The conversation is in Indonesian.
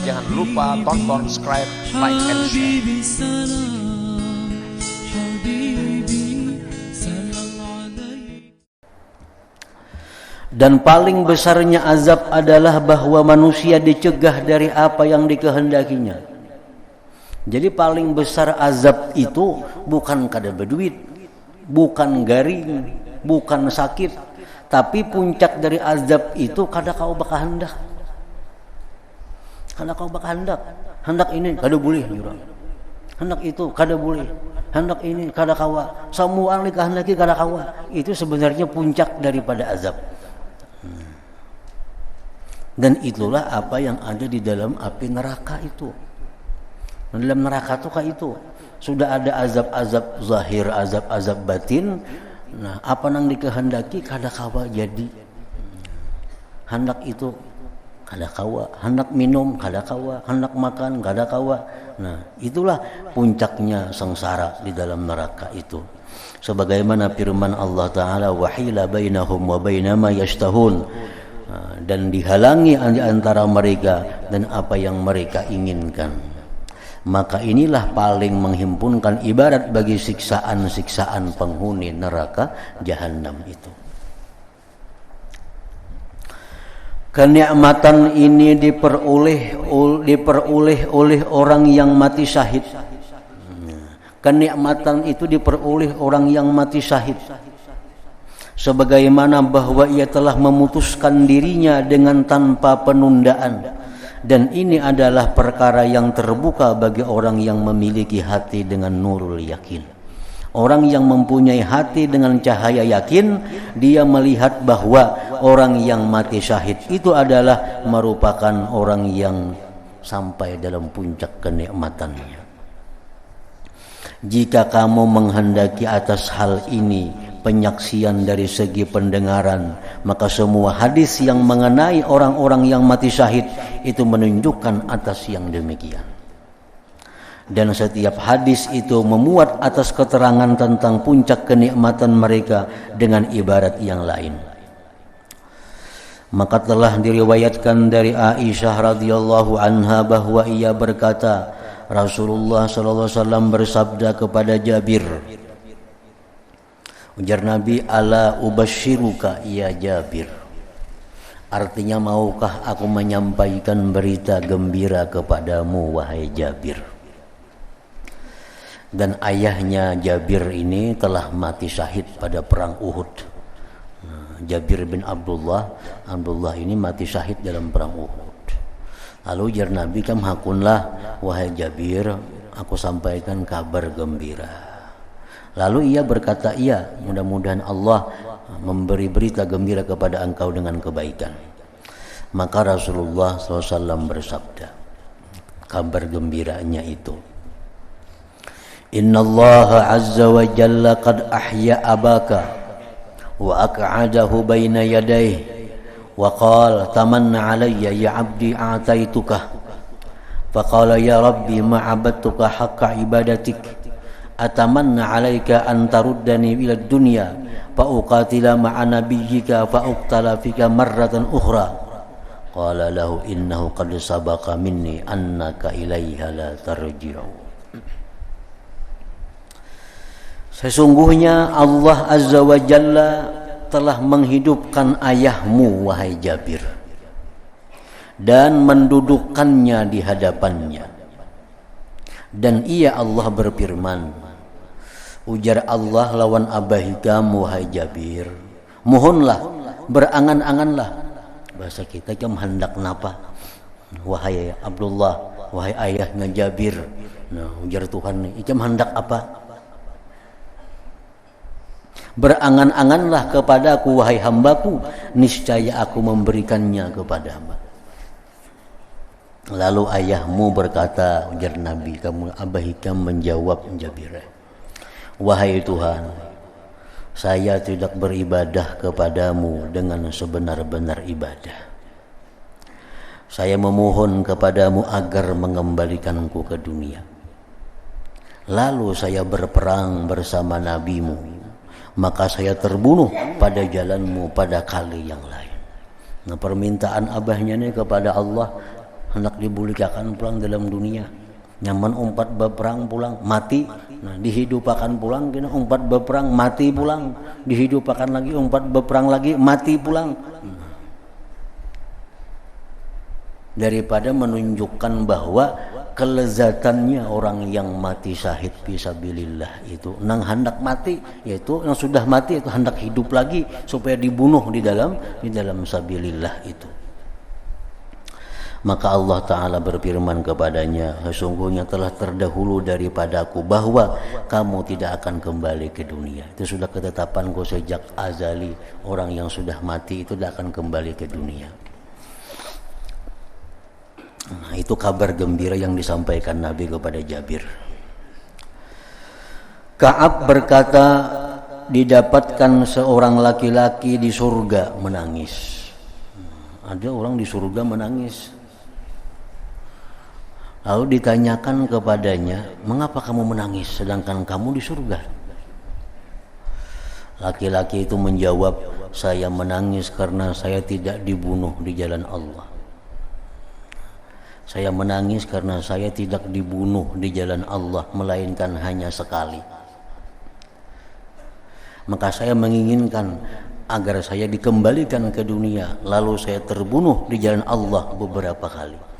Jangan lupa tonton, subscribe, like, and share. Dan paling besarnya azab adalah bahwa manusia dicegah dari apa yang dikehendakinya. Jadi paling besar azab itu bukan kada berduit, bukan garing, bukan sakit, tapi puncak dari azab itu kada kau bakahendak. Kada kau bakahendak. Hendak ini kada boleh jurang. Hendak itu kada boleh. Hendak ini kada kawa. Semua yang dikehendaki kada kawa. Itu sebenarnya puncak daripada azab. Dan itulah apa yang ada di dalam api neraka itu. Dalam neraka itu kayak itu. Sudah ada azab-azab zahir, azab-azab batin. Nah, apa yang dikehendaki kada kawa jadi. Hendak itu kada kawa, hendak minum kada kawa, hendak makan kada kawa. Nah, itulah puncaknya sengsara di dalam neraka itu. Sebagaimana firman Allah Ta'ala, wahila bainahum wa bainama yashtahun, dan dihalangi antara mereka dan apa yang mereka inginkan. Maka inilah paling menghimpunkan ibarat bagi siksaan-siksaan penghuni neraka jahanam itu. Kenikmatan ini diperoleh oleh orang yang mati syahid. Kenikmatan itu diperoleh orang yang mati syahid. Sebagaimana bahwa ia telah memutuskan dirinya dengan tanpa penundaan, dan ini adalah perkara yang terbuka bagi orang yang memiliki hati dengan nurul yakin. Orang yang mempunyai hati dengan cahaya yakin, dia melihat bahwa orang yang mati syahid itu adalah merupakan orang yang sampai dalam puncak kenikmatannya. Jika kamu menghendaki atas hal ini penyaksian dari segi pendengaran, maka semua hadis yang mengenai orang-orang yang mati syahid itu menunjukkan atas yang demikian. Dan setiap hadis itu memuat atas keterangan tentang puncak kenikmatan mereka dengan ibarat yang lain. Maka telah diriwayatkan dari Aisyah radhiyallahu anha bahwa ia berkata, Rasulullah sallallahu alaihi wasallam bersabda kepada Jabir, ujar Nabi, ala ubashiruka ya Jabir. Artinya, maukah aku menyampaikan berita gembira kepadamu wahai Jabir. Dan ayahnya Jabir ini telah mati syahid pada perang Uhud. Jabir bin Abdullah ini mati syahid dalam perang Uhud. Lalu ujar Nabi, kam hakunlah wahai Jabir, aku sampaikan kabar gembira. Lalu ia berkata, iya, mudah-mudahan Allah memberi berita gembira kepada engkau dengan kebaikan. Maka Rasulullah SAW bersabda, kabar gembiranya itu, Inna Allah Azza wa Jalla qad ahya abaka wa aq'adahu baina yadayhi wa qala tamanna alayya ya abdi a'taituka faqala ya rabbi ma'abadtuka haqqa ibadatik atamanna alayka an taruddani ila dunya fa uqatila ma'a nabiyyika fa uqtala fika marratan ukhra qala lahu innahu qad sabaqa minni annaka ilayha la tarji'u. Sesungguhnya Allah Azza wa Jalla telah menghidupkan ayahmu wahai Jabir dan mendudukkannya di hadapannya. Dan ia Allah berfirman, ujar Allah lawan abahi kamu wahai Jabir, mohonlah, berangan-anganlah. Bahasa kita jam hendak napa wahai Abdullah, wahai ayahnya Jabir. Nah, ujar Tuhan, jam hendak apa? Berangan-anganlah kepadaku wahai hambaku, niscaya aku memberikannya kepada hamba. Lalu ayahmu berkata, ujar Nabi, kamu abahikam menjawab Jabir, wahai Tuhan, saya tidak beribadah kepadamu dengan sebenar-benar ibadah. Saya memohon kepadamu agar mengembalikanku ke dunia. Lalu saya berperang bersama nabimu, maka saya terbunuh pada jalanmu pada kali yang lain. Nah, permintaan abahnya nih kepada Allah, hendak dibulikakan pulang dalam dunia. Nyaman umpat beperang pulang, mati. Nah, dihidupakan pulang, kena umpat beperang, mati pulang. Dihidupakan lagi, umpat beperang lagi, mati pulang. Daripada menunjukkan bahwa kelezatannya orang yang mati syahid fisabilillah itu nang hendak mati, yaitu yang sudah mati itu hendak hidup lagi supaya dibunuh di dalam sabilillah itu. Maka Allah Ta'ala berfirman kepadanya, sesungguhnya telah terdahulu daripadaku bahwa kamu tidak akan kembali ke dunia. Itu sudah ketetapanku sejak azali, orang yang sudah mati itu tidak akan kembali ke dunia. Nah, itu kabar gembira yang disampaikan Nabi kepada Jabir. Ka'ab berkata, didapatkan seorang laki-laki di surga menangis. Ada orang di surga menangis. Lalu ditanyakan kepadanya, mengapa kamu menangis sedangkan kamu di surga? Laki-laki itu menjawab, saya menangis karena saya tidak dibunuh di jalan Allah. Saya menangis karena saya tidak dibunuh di jalan Allah, melainkan hanya sekali. Maka saya menginginkan agar saya dikembalikan ke dunia, lalu saya terbunuh di jalan Allah beberapa kali.